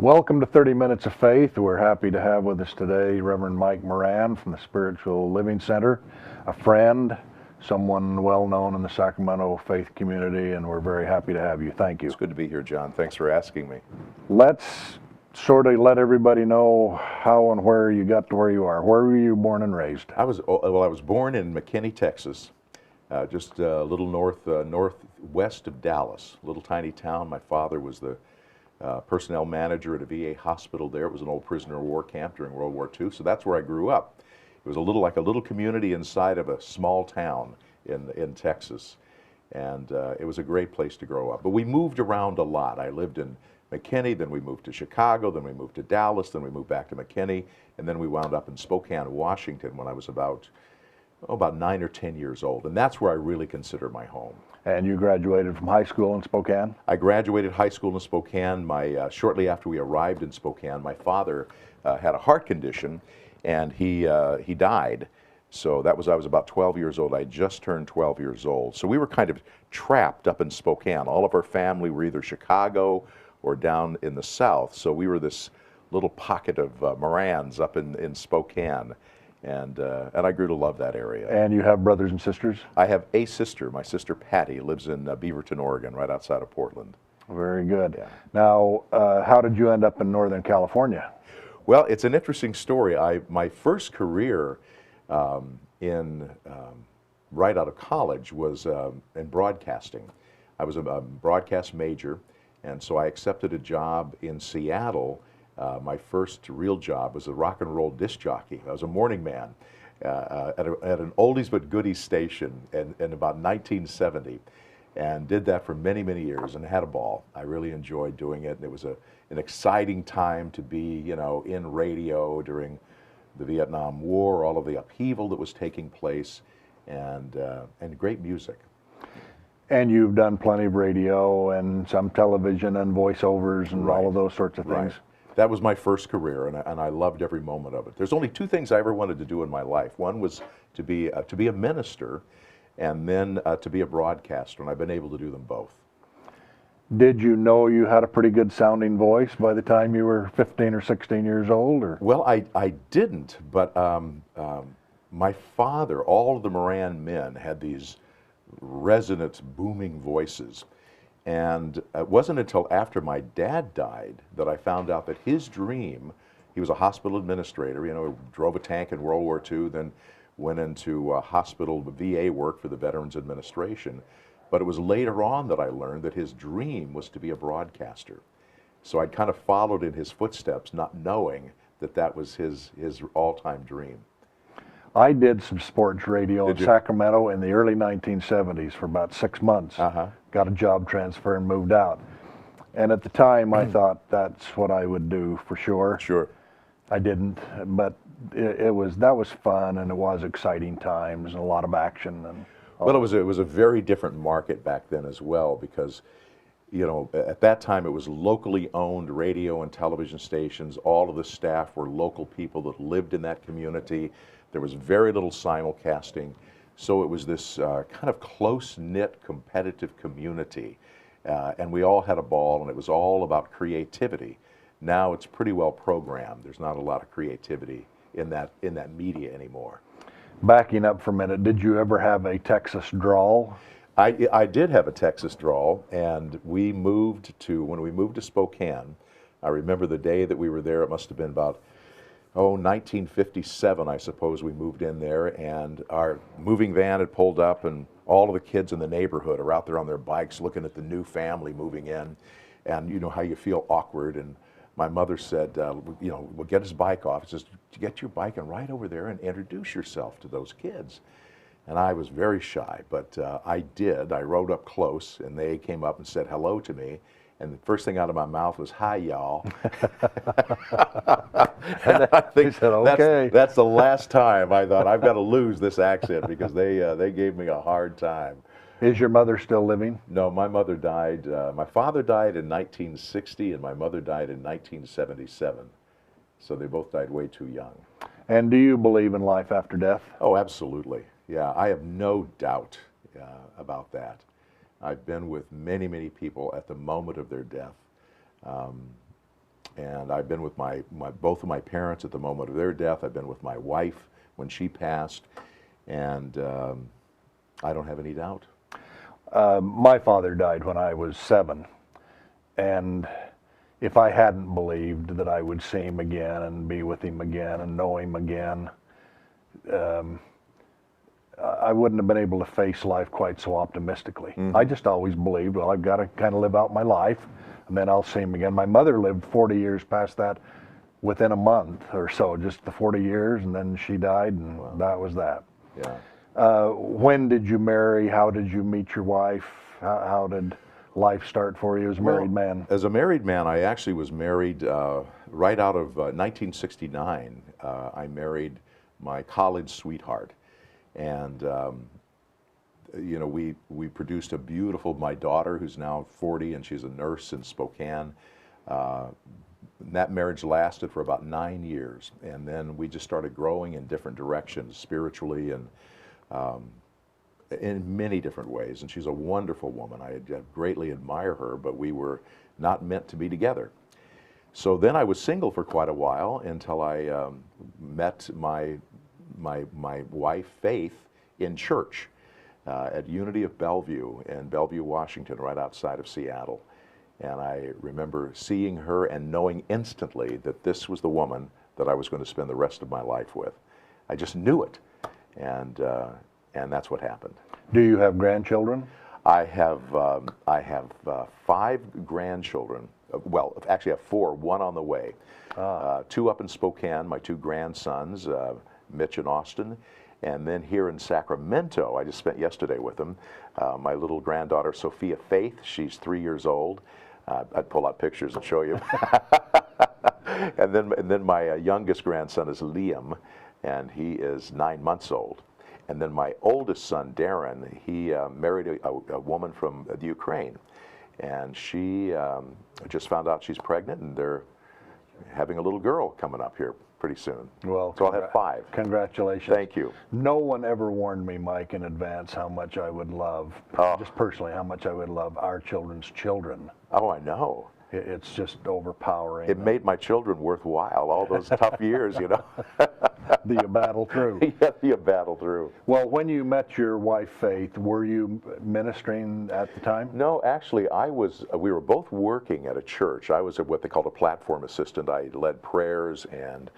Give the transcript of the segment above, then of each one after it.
Welcome to 30 Minutes of Faith. We're happy to have with us today Reverend Mike Moran from the Spiritual Living Center, a friend, someone well known in the Sacramento faith community, and we're very happy to have you. Thank you. It's good to be here, John. Thanks for asking me. Let's sort of let everybody know how and where you got to where you are. Where were you born and raised? I was born in McKinney, Texas, just a little northwest of Dallas, a little tiny town. My father was the personnel manager at a VA hospital there. It was an old prisoner of war camp during World War II, so that's where I grew up. It was like a little community inside of a small town in Texas, and it was a great place to grow up. But we moved around a lot. I lived in McKinney, then we moved to Chicago, then we moved to Dallas, then we moved back to McKinney, and then we wound up in Spokane, Washington when I was about 9 or 10 years old, and that's where I really consider my home. And you graduated from high school in Spokane? I graduated high school in Spokane. Shortly after we arrived in Spokane, my father had a heart condition, and he died. So I was about 12 years old. I just turned 12 years old. So we were kind of trapped up in Spokane. All of our family were either Chicago or down in the south. So we were this little pocket of Morans up in Spokane. And I grew to love that area. And you have brothers and sisters? I have a sister. My sister Patty lives in Beaverton, Oregon, right outside of Portland. Very good. Yeah. Now, how did you end up in Northern California? Well, it's an interesting story. My first career right out of college was in broadcasting. I was a broadcast major, and so I accepted a job in Seattle. My first real job was a rock and roll disc jockey. I was a morning man at an oldies but goodies station in about 1970, and did that for many, many years and had a ball. I really enjoyed doing it, and it was an exciting time to be, in radio during the Vietnam War, all of the upheaval that was taking place, and great music. And you've done plenty of radio and some television and voiceovers and all of those sorts of things. Right. That was my first career, and I loved every moment of it. There's only two things I ever wanted to do in my life. One was to be a minister, and then to be a broadcaster, and I've been able to do them both. Did you know you had a pretty good sounding voice by the time you were 15 or 16 years old? Or? Well, I didn't, but my father, all of the Moran men had these resonant, booming voices. And it wasn't until after my dad died that I found out that his dream, he was a hospital administrator, drove a tank in World War II, then went into hospital VA work for the Veterans Administration. But it was later on that I learned that his dream was to be a broadcaster. So I'd kind of followed in his footsteps, not knowing that that was his all-time dream. I did some sports radio in Sacramento in the early 1970s for about 6 months. Got a job transfer and moved out. And at the time, I thought that's what I would do for sure. Sure. I didn't, but that was fun, and it was exciting times and a lot of action. And well, it was a very different market back then as well, because at that time it was locally owned radio and television stations. All of the staff were local people that lived in that community. There was very little simulcasting, so it was this kind of close-knit, competitive community, and we all had a ball, and it was all about creativity. Now it's pretty well programmed. There's not a lot of creativity in that media anymore. Backing up for a minute, did you ever have a Texas drawl? I did have a Texas drawl, and when we moved to Spokane, I remember the day that we were there. It must have been about 1957, I suppose. We moved in there, and our moving van had pulled up, and all of the kids in the neighborhood are out there on their bikes looking at the new family moving in, and you know how you feel awkward. And my mother said, we'll get his bike off. It says, get your bike and ride over there and introduce yourself to those kids. And I was very shy, but I did. I rode up close, and they came up and said hello to me. And the first thing out of my mouth was, "Hi, y'all." And I think said, okay. that's the last time I thought I've got to lose this accent, because they gave me a hard time. Is your mother still living? No, my mother died. My father died in 1960, and my mother died in 1977. So they both died way too young. And do you believe in life after death? Oh, absolutely. Yeah, I have no doubt about that. I've been with many, many people at the moment of their death. And I've been with both of my parents at the moment of their death. I've been with my wife when she passed, and I don't have any doubt. My father died when I was 7, and if I hadn't believed that I would see him again and be with him again and know him again, I wouldn't have been able to face life quite so optimistically. I just always believed, well, I've got to kind of live out my life, and then I'll see him again. My mother lived 40 years past that within a month or so, just the 40 years, and then she died, and that was that. Yeah. When did you marry? How did you meet your wife? How did life start for you as a married man? As a married man, I actually was married right out of 1969. I married my college sweetheart, and you know, we produced a beautiful, my daughter, who's now 40, and she's a nurse in Spokane. That marriage lasted for about 9 years, and then we just started growing in different directions, spiritually and in many different ways. And she's a wonderful woman. I greatly admire her, but we were not meant to be together. So then I was single for quite a while until I met my wife, Faith, in church at Unity of Bellevue in Bellevue, Washington, right outside of Seattle. And I remember seeing her and knowing instantly that this was the woman that I was going to spend the rest of my life with. I just knew it, and that's what happened. Do you have grandchildren? I have 5 grandchildren. Well, actually, I have 4. 1 on the way. 2 up in Spokane. My 2 grandsons, Mitch and Austin. And then here in Sacramento, I just spent yesterday with them. My little granddaughter, Sophia Faith. She's 3 years old. I'd pull out pictures and show you. and then my youngest grandson is Liam, and he is 9 months old. And then my oldest son, Darren, he married a woman from the Ukraine, and she just found out she's pregnant, and they're having a little girl coming up here pretty soon. Well, so I'll have 5. Congratulations. Thank you. No one ever warned me, Mike, in advance how much I would love, just personally, how much I would love our children's children. Oh, I know. It's just overpowering. It made my children worthwhile, all those tough years, you know. that you battle through. Yeah, you battle through. Well, when you met your wife, Faith, were you ministering at the time? No, actually, we were both working at a church. I was what they called a platform assistant. I led prayers and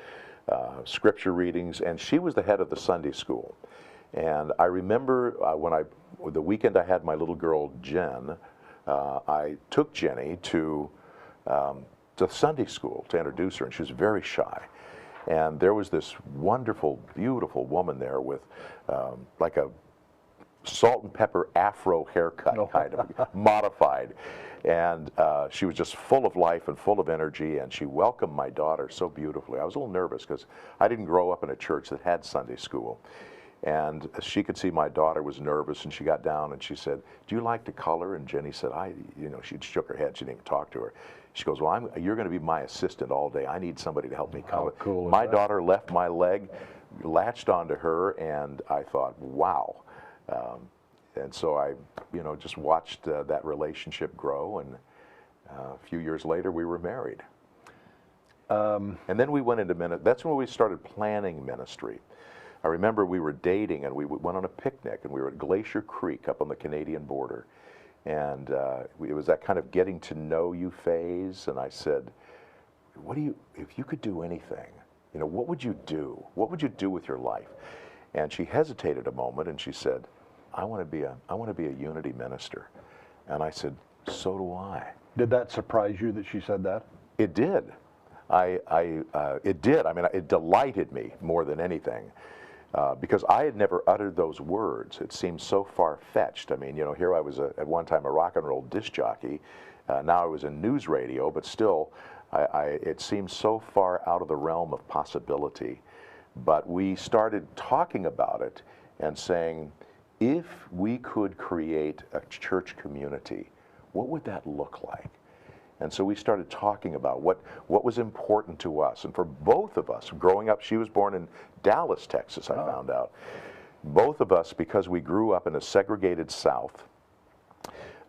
scripture readings, and she was the head of the Sunday school. And I remember the weekend I had my little girl, Jen, I took Jenny to Sunday school to introduce her, and she was very shy. And there was this wonderful, beautiful woman there with like a salt and pepper afro haircut, kind of modified. And she was just full of life and full of energy, and she welcomed my daughter so beautifully. I was a little nervous because I didn't grow up in a church that had Sunday school. And she could see my daughter was nervous, and she got down and she said, "Do you like to color?" And Jenny said, she shook her head. She didn't even talk to her. She goes, "Well, you're going to be my assistant all day. I need somebody to help me color." How cool is my that? daughter left my leg, latched onto her, and I thought, wow. And so I, just watched that relationship grow, and a few years later we were married. And then we went into ministry. That's when we started planning ministry. I remember we were dating, and we went on a picnic, and we were at Glacier Creek up on the Canadian border. And it was that kind of getting to know you phase. And I said, if you could do anything, what would you do? What would you do with your life? And she hesitated a moment, and she said, I want to be a Unity minister. And I said, so do I. Did that surprise you that she said that? It did. It did. I mean, it delighted me more than anything. Because I had never uttered those words. It seemed so far-fetched. I mean, here I was at one time a rock and roll disc jockey. Now I was in news radio, but still, it seemed so far out of the realm of possibility. But we started talking about it and saying, if we could create a church community, what would that look like? And so we started talking about what was important to us. And for both of us, growing up, she was born in Dallas, Texas, I found out. Both of us, because we grew up in a segregated South,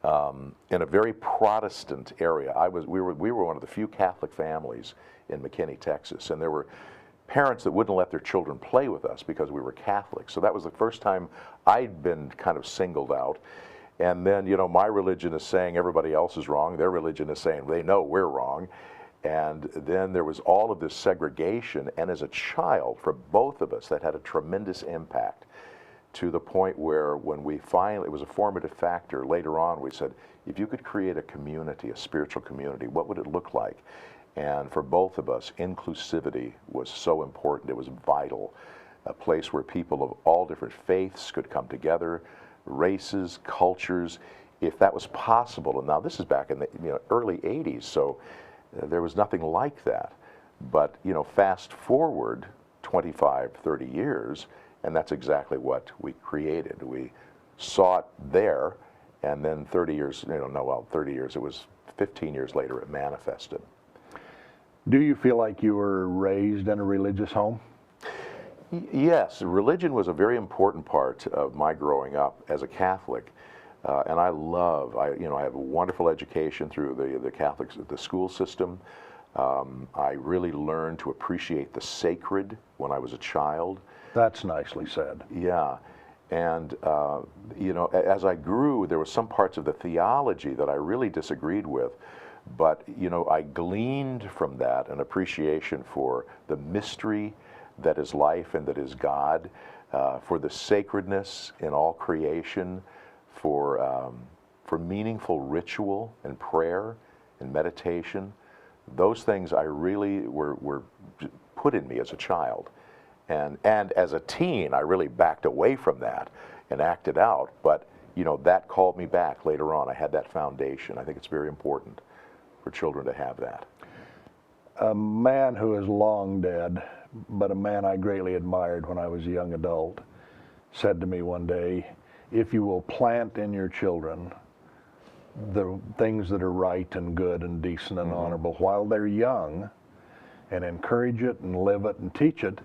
in a very Protestant area. We were one of the few Catholic families in McKinney, Texas, and there were parents that wouldn't let their children play with us because we were Catholic. So that was the first time I'd been kind of singled out. And then, you know, my religion is saying everybody else is wrong. Their religion is saying they know we're wrong. And then there was all of this segregation. And as a child, for both of us, that had a tremendous impact, to the point where when we finally, it was a formative factor. Later on, we said, if you could create a community, a spiritual community, what would it look like? And for both of us, inclusivity was so important. It was vital. A place where people of all different faiths could come together, races, cultures, if that was possible. And now this is back in the early 80s, so there was nothing like that. But fast forward 25, 30 years, and that's exactly what we created. We saw it there, and then 30 years, 30 years, it was 15 years later it manifested. Do you feel like you were raised in a religious home? Yes, religion was a very important part of my growing up as a Catholic, and I have a wonderful education through the school system. I really learned to appreciate the sacred when I was a child. That's nicely said. Yeah, and as I grew, there were some parts of the theology that I really disagreed with. But, I gleaned from that an appreciation for the mystery that is life and that is God, for the sacredness in all creation, for meaningful ritual and prayer and meditation. Those things I really were put in me as a child. And as a teen, I really backed away from that and acted out. But, that called me back later on. I had that foundation. I think it's very important for children to have that. A man who is long dead, but a man I greatly admired when I was a young adult, said to me one day, if you will plant in your children the things that are right and good and decent and honorable while they're young, and encourage it and live it and teach it,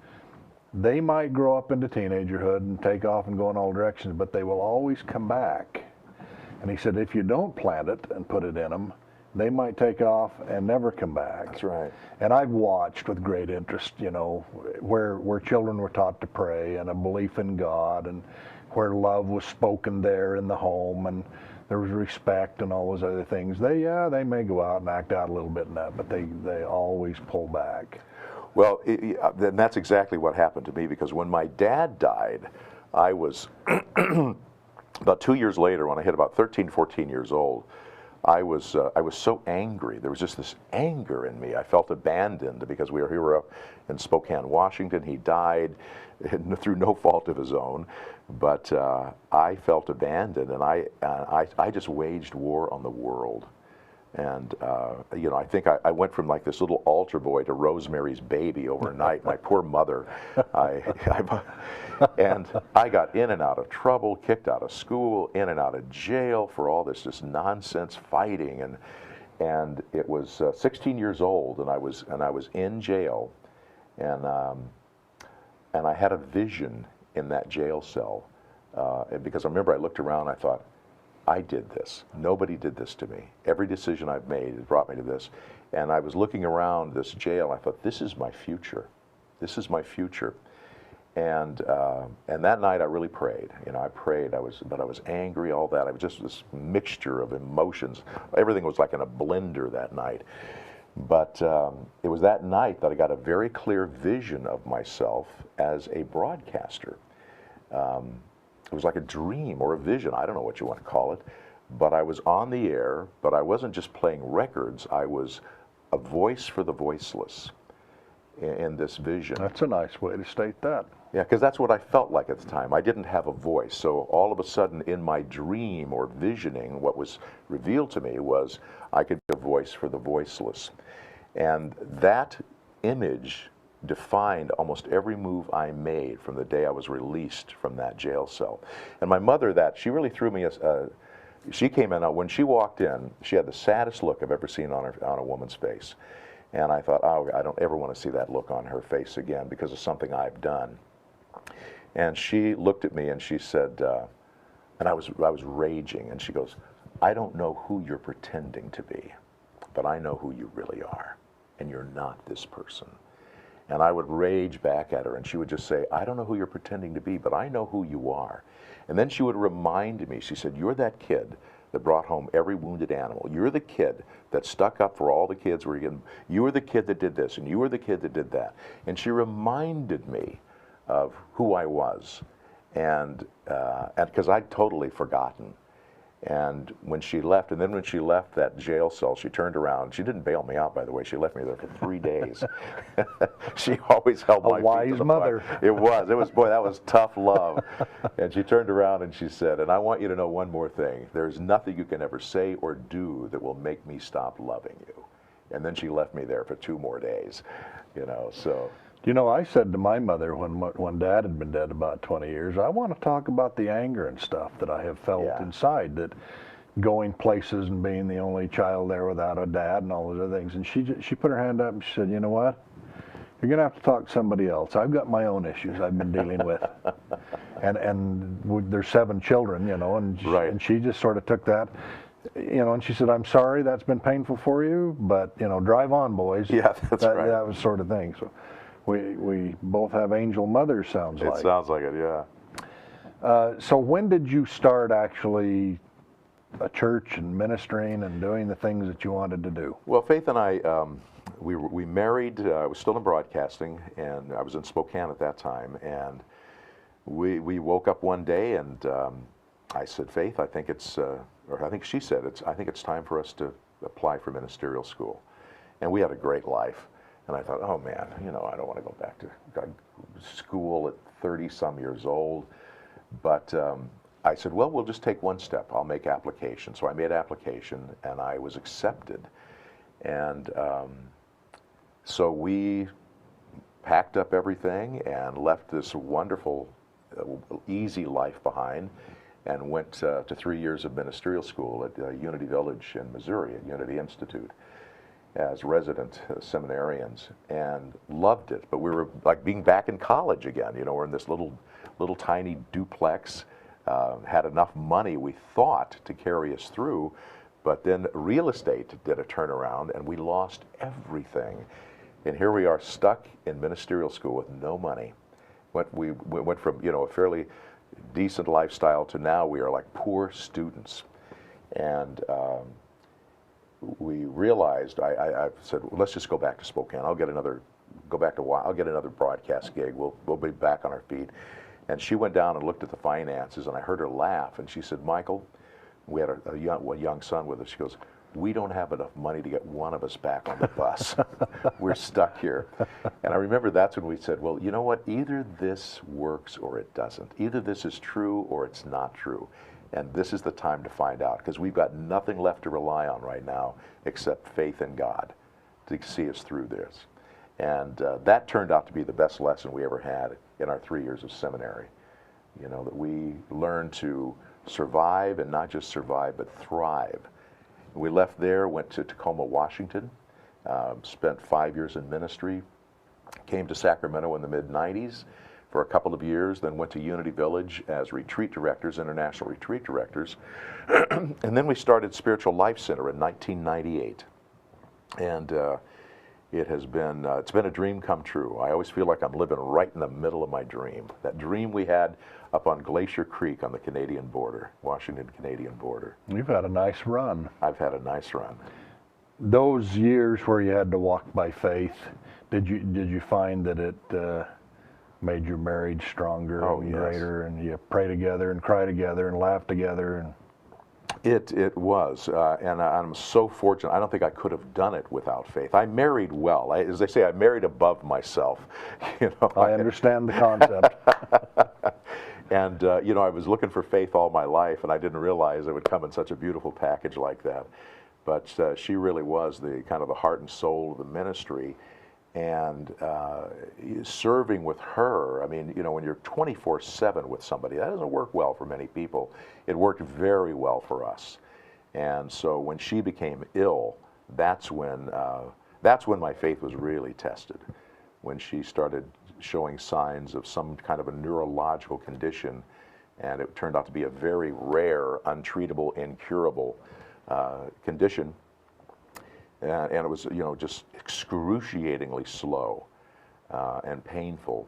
they might grow up into teenagerhood and take off and go in all directions, but they will always come back. And he said, if you don't plant it and put it in them, they might take off and never come back. That's right. And I've watched with great interest, where children were taught to pray and a belief in God, and where love was spoken there in the home, and there was respect and all those other things. They may go out and act out a little bit in that, but they always pull back. Well, then that's exactly what happened to me, because when my dad died, I was about 2 years later, when I hit about 13, 14 years old, I was so angry. There was just this anger in me. I felt abandoned because we were up in Spokane, Washington. He died through no fault of his own, but I felt abandoned, and I just waged war on the world. And I think I went from like this little altar boy to Rosemary's Baby overnight. My poor mother. And I got in and out of trouble, kicked out of school, in and out of jail for all this just nonsense fighting. And it was 16 years old, and I was in jail, and I had a vision in that jail cell, and because I remember I looked around, I thought, I did this. Nobody did this to me. Every decision I've made has brought me to this. And I was looking around this jail. I thought, this is my future. This is my future. And that night I really prayed. I prayed. But I was angry. All that. I was just this mixture of emotions. Everything was like in a blender that night. But it was that night that I got a very clear vision of myself as a broadcaster. It was like a dream or a vision. I don't know what you want to call it. But I was on the air, but I wasn't just playing records. I was a voice for the voiceless in this vision. That's a nice way to state that. Yeah, because that's what I felt like at the time. I didn't have a voice. So all of a sudden in my dream or visioning, what was revealed to me was I could be a voice for the voiceless. And that image defined almost every move I made from the day I was released from that jail cell. And my mother, she really threw me she came in, when she walked in, she had the saddest look I've ever seen on a woman's face. And I thought, oh, I don't ever want to see that look on her face again because of something I've done. And she looked at me and she said, and I was raging, and she goes, I don't know who you're pretending to be, but I know who you really are, and you're not this person. And I would rage back at her, and she would just say, I don't know who you're pretending to be, but I know who you are. And then she would remind me, she said, you're that kid that brought home every wounded animal. You're the kid that stuck up for all the kids were getting, you were the kid that did this, and you were the kid that did that. And she reminded me of who I was, and because I'd totally forgotten. And when she left, and then when she left that jail cell, she turned around. She didn't bail me out, by the way. She left me there for 3 days. She always held my feet to the wise mother. fire. It was, boy, that was tough love. And she turned around and she said, and I want you to know one more thing. There's nothing you can ever say or do that will make me stop loving you. And then she left me there for 2 more days, you know, so. You know, I said to my mother when Dad had been dead about 20 years, I want to talk about the anger and stuff that I have felt inside, that going places and being the only child there without a dad and all those other things. And she put her hand up and she said, you know what? You're going to have to talk to somebody else. I've got my own issues I've been dealing with. And there's 7 children, you know, and she just sort of took that, you know, and she said, I'm sorry that's been painful for you, but, you know, drive on, boys. Yeah, that's right. That was sort of thing. So we both have angel mothers, sounds like. It sounds like it, yeah. So when did you start actually a church and ministering and doing the things that you wanted to do? Well, Faith and I, we married, I was still in broadcasting, and I was in Spokane at that time, and we woke up one day, and I said, Faith, I think it's, or I think she said, I think it's time for us to apply for ministerial school. And we had a great life. And I thought, oh man, you know, I don't want to go back to school at 30-some years old. But I said, well, we'll just take one step. I'll make application. So I made application, and I was accepted. And so we packed up everything and left this wonderful, easy life behind, and went to 3 years of ministerial school at Unity Village in Missouri, at Unity Institute, as resident seminarians, and loved it. But we were like being back in college again. You know, we're in this little tiny duplex, had enough money, we thought, to carry us through, but then real estate did a turnaround and we lost everything. And here we are stuck in ministerial school with no money. We went from, you know, a fairly decent lifestyle to now we are like poor students. And we realized, I said, well, let's just go back to Spokane. I'll get another broadcast gig. We'll be back on our feet. And she went down and looked at the finances, and I heard her laugh, and she said, Michael, we had a young son with us. She goes, we don't have enough money to get one of us back on the bus. We're stuck here. And I remember that's when we said, well, you know what? Either this works or it doesn't. Either this is true or it's not true. And this is the time to find out, because we've got nothing left to rely on right now except faith in God to see us through this. And that turned out to be the best lesson we ever had in our 3 years of seminary. You know, that we learned to survive, and not just survive, but thrive. We left there, went to Tacoma, Washington, spent 5 years in ministry, came to Sacramento in the mid-90s for a couple of years, then went to Unity Village as retreat directors, international retreat directors. And then we started Spiritual Life Center in 1998. And it has been, it's been a dream come true. I always feel like I'm living right in the middle of my dream. That dream we had up on Glacier Creek on the Canadian border, Washington-Canadian border. You've had a nice run. I've had a nice run. Those years where you had to walk by faith, did you find that it made your marriage stronger and greater, and you pray together and cry together and laugh together? And It was, and I'm so fortunate. I don't think I could have done it without faith. I married well. As they say, I married above myself. You know, I understand the concept. And you know, I was looking for faith all my life, and I didn't realize it would come in such a beautiful package like that. But she really was the kind of the heart and soul of the ministry. And serving with her, I mean, you know, when you're 24/7 with somebody, that doesn't work well for many people. It worked very well for us. And so when she became ill, that's when my faith was really tested. When she started showing signs of some kind of a neurological condition, and it turned out to be a very rare, untreatable, incurable condition. And it was, just excruciatingly slow and painful.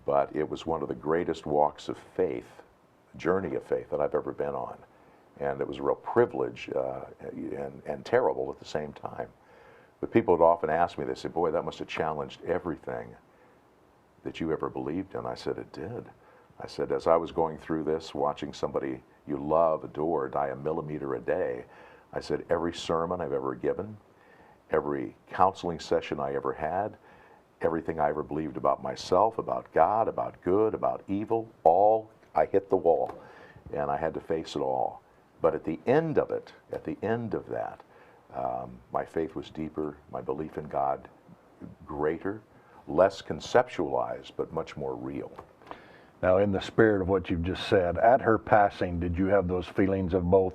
But it was one of the greatest walks of faith, journey of faith that I've ever been on. And it was a real privilege and terrible at the same time. But people would often ask me, they say, boy, that must have challenged everything that you ever believed in. I said, it did. I said, as I was going through this, watching somebody you love, adore, die a millimeter a day, I said, every sermon I've ever given, every counseling session I ever had, everything I ever believed about myself, about God, about good, about evil, all, I hit the wall, and I had to face it all. But at the end of it, at the end of that, my faith was deeper, my belief in God greater, less conceptualized, but much more real. Now, in the spirit of what you've just said, at her passing, did you have those feelings of both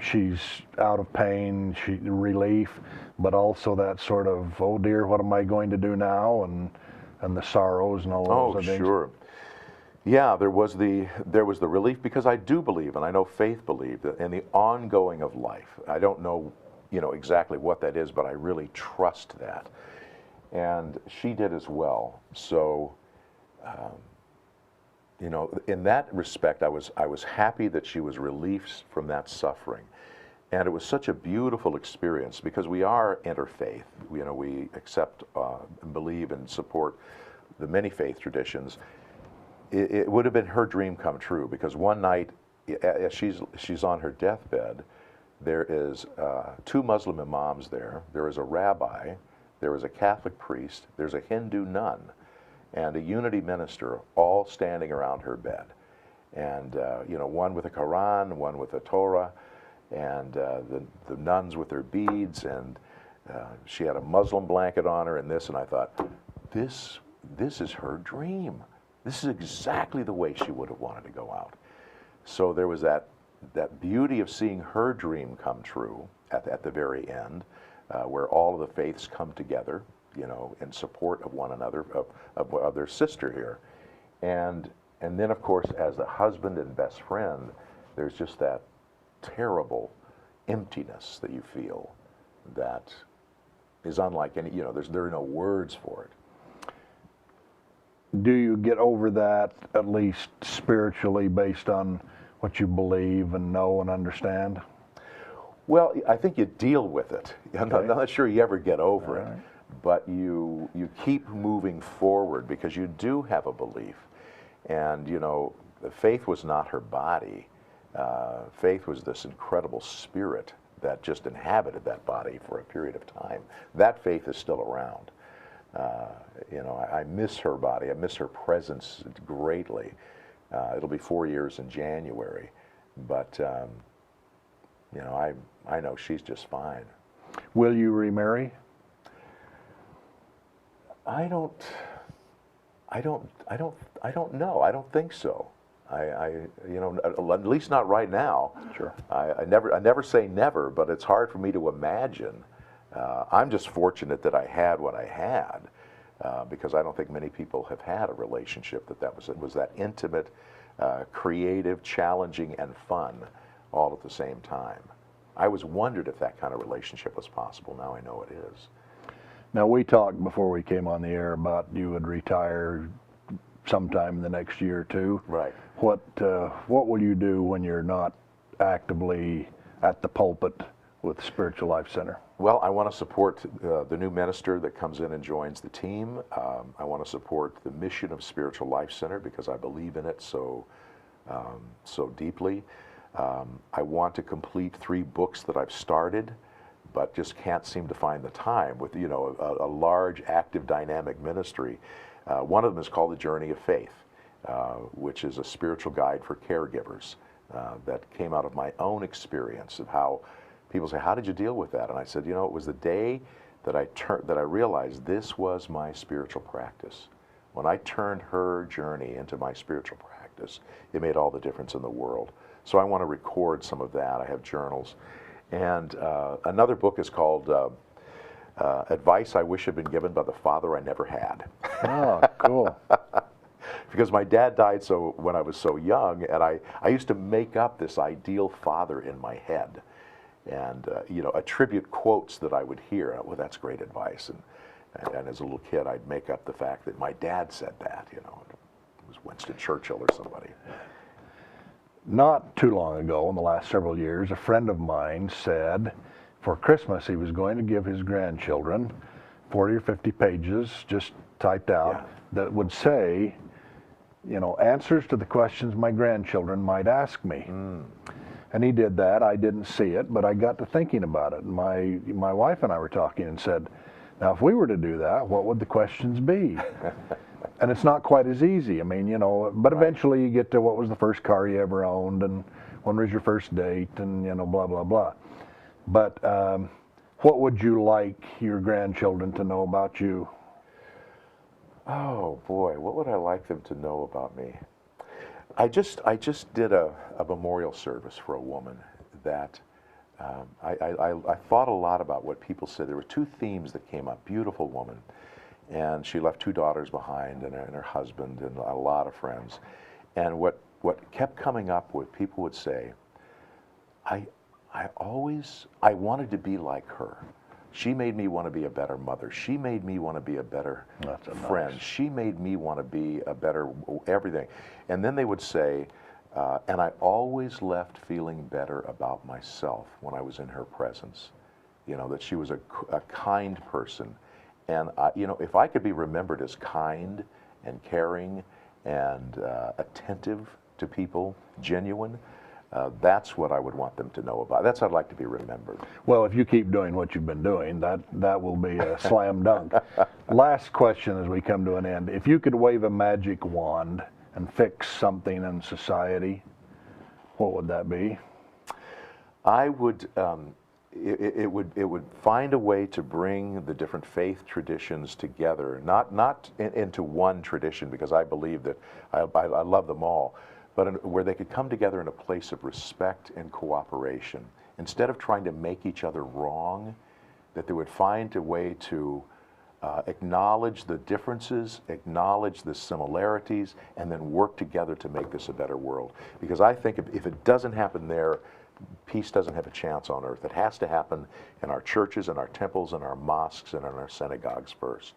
she's out of pain, relief, but also that sort of, oh dear, what am I going to do now, and the sorrows and all those other things? Oh, sure. Yeah, there was the relief, because I do believe, and I know Faith believed, in the ongoing of life. I don't know, exactly what that is, but I really trust that. And she did as well. So, in that respect, I was happy that she was released from that suffering. And it was such a beautiful experience, because we are interfaith. We accept and believe and support the many faith traditions. It would have been her dream come true, because one night, as she's on her deathbed, there is 2 Muslim imams there. There is a rabbi, there is a Catholic priest, there's a Hindu nun, and a unity minister, all standing around her bed. And one with a Quran, one with a Torah, and the nuns with their beads, and she had a Muslim blanket on her, and I thought, this is her dream. This is exactly the way she would have wanted to go out. So there was that beauty of seeing her dream come true at the very end, where all of the faiths come together, in support of one another, of their sister here. And then, of course, as the husband and best friend, there's just that terrible emptiness that you feel that is unlike any, there are no words for it. Do you get over that, at least spiritually, based on what you believe and know and understand? Well, I think you deal with it. I'm not sure you ever get over it, right. But you keep moving forward, because you do have a belief. And, faith was not her body. Faith was this incredible spirit that just inhabited that body for a period of time. That faith is still around. I miss her body. I miss her presence greatly. It'll be 4 years in January, but I know she's just fine. Will you remarry? I don't know. I don't think so. At least not right now. Sure. I never say never, but it's hard for me to imagine. I'm just fortunate that I had what I had, because I don't think many people have had a relationship that was that intimate, creative, challenging, and fun, all at the same time. I always wondered if that kind of relationship was possible. Now I know it is. Now, we talked before we came on the air about you would retire sometime in the next year or two. Right. What will you do when you're not actively at the pulpit with Spiritual Life Center? Well, I want to support the new minister that comes in and joins the team. I want to support the mission of Spiritual Life Center, because I believe in it so deeply. I want to complete 3 books that I've started, but just can't seem to find the time with a large, active, dynamic ministry. One of them is called The Journey of Faith, which is a spiritual guide for caregivers that came out of my own experience of how people say, how did you deal with that? And I said, it was the day that I realized this was my spiritual practice. When I turned her journey into my spiritual practice, it made all the difference in the world. So I want to record some of that. I have journals. And another book is called Advice I Wish Had Been Given by the Father I Never Had. Oh, cool. because my dad died when I was so young, and I used to make up this ideal father in my head, and you know, attribute quotes that I would hear. Well, that's great advice, and as a little kid, I'd make up the fact that my dad said that. You know, it was Winston Churchill or somebody. Not too long ago, in the last several years, a friend of mine said for Christmas he was going to give his grandchildren 40 or 50 pages just typed out that would say, you know, answers to the questions my grandchildren might ask me. And he did that. I didn't see it, but I got to thinking about it. My wife and I were talking and said, now if we were to do that, what would the questions be? And it's not quite as easy. I mean, you know, but eventually you get to what was the first car you ever owned, and when was your first date, and, you know, blah, blah, blah. But what would you like your grandchildren to know about you? Oh boy, what would I like them to know about me? I just did a memorial service for a woman that I thought a lot about what people said. There were two themes that came up. Beautiful woman. And she left 2 daughters behind, and her husband, and a lot of friends. And what kept coming up with, people would say, I wanted to be like her. She made me want to be a better mother. She made me want to be a better friend. Nice. She made me want to be a better everything. And then they would say, and I always left feeling better about myself when I was in her presence. You know, that she was a kind person. And you know, if I could be remembered as kind and caring and attentive to people, genuine, that's what I would want them to know about. That's how I'd like to be remembered. Well, if you keep doing what you've been doing, that will be a slam dunk. Last question as we come to an end. If you could wave a magic wand and fix something in society, what would that be? I would. It would find a way to bring the different faith traditions together, not into one tradition, because I believe that I love them all, but where they could come together in a place of respect and cooperation. Instead of trying to make each other wrong, that they would find a way to acknowledge the differences, acknowledge the similarities, and then work together to make this a better world. Because I think if it doesn't happen there, peace doesn't have a chance on earth. It has to happen in our churches, in our temples, in our mosques, and in our synagogues first.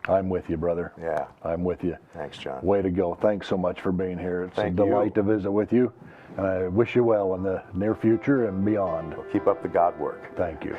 I'm with you, brother. Yeah. I'm with you. Thanks, John. Way to go. Thanks so much for being here. It's Thank a delight you. to visit with you. And I wish you well in the near future and beyond. Well, keep up the God work. Thank you.